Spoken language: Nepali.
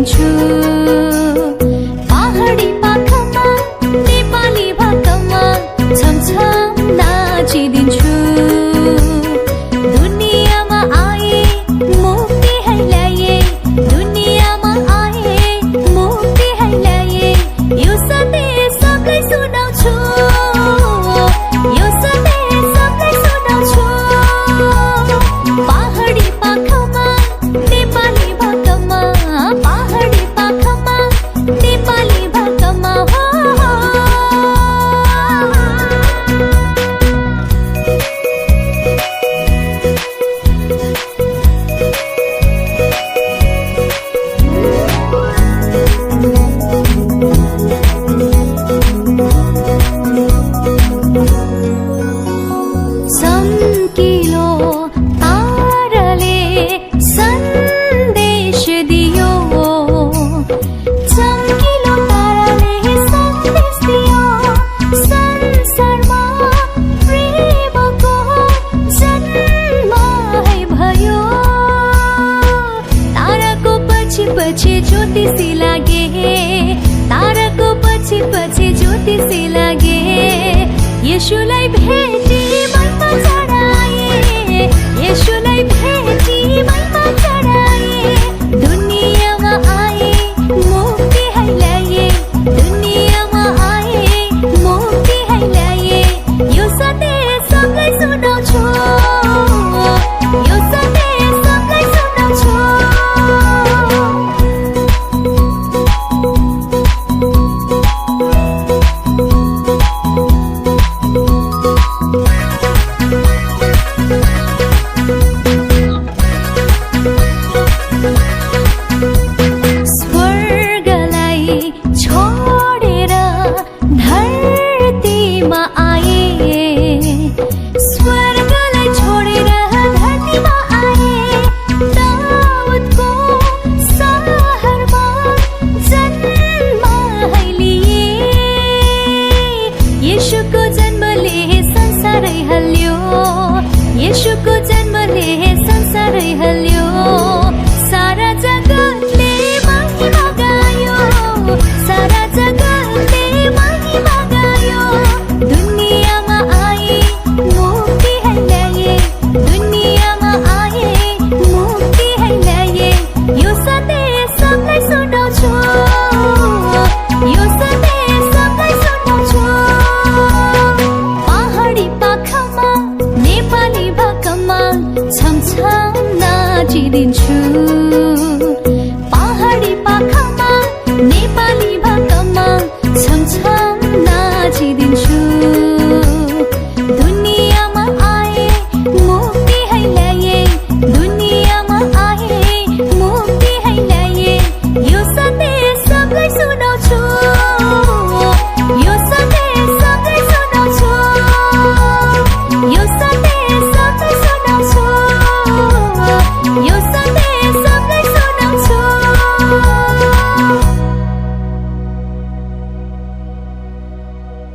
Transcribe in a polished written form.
नाचिदिन्छु पहाडी पाखमा नेपाली भाकामा छमछम नाचिदिन्छु दुनियाँमा आए मुक्ति है ल्याए दुनियाँमा आए मुक्ति है ल्याए यो सन्देश सबलाई सुनाउँछु यो सन्देश सबलाई सुनाउँछु पहाडी पाखमा नेपाली भाकामा पहाडी पाखमा नेपाली भाकामा चम्किलो ताराले सन्देश दियो चम्किलो ताराले सन्देश दियो संसारमा प्रेमको जन्म है भयो ताराको पछि पछि ज्योतिषी लागे ताराको पछि पछि ज्योतिषी लागे येशूलाई भेटे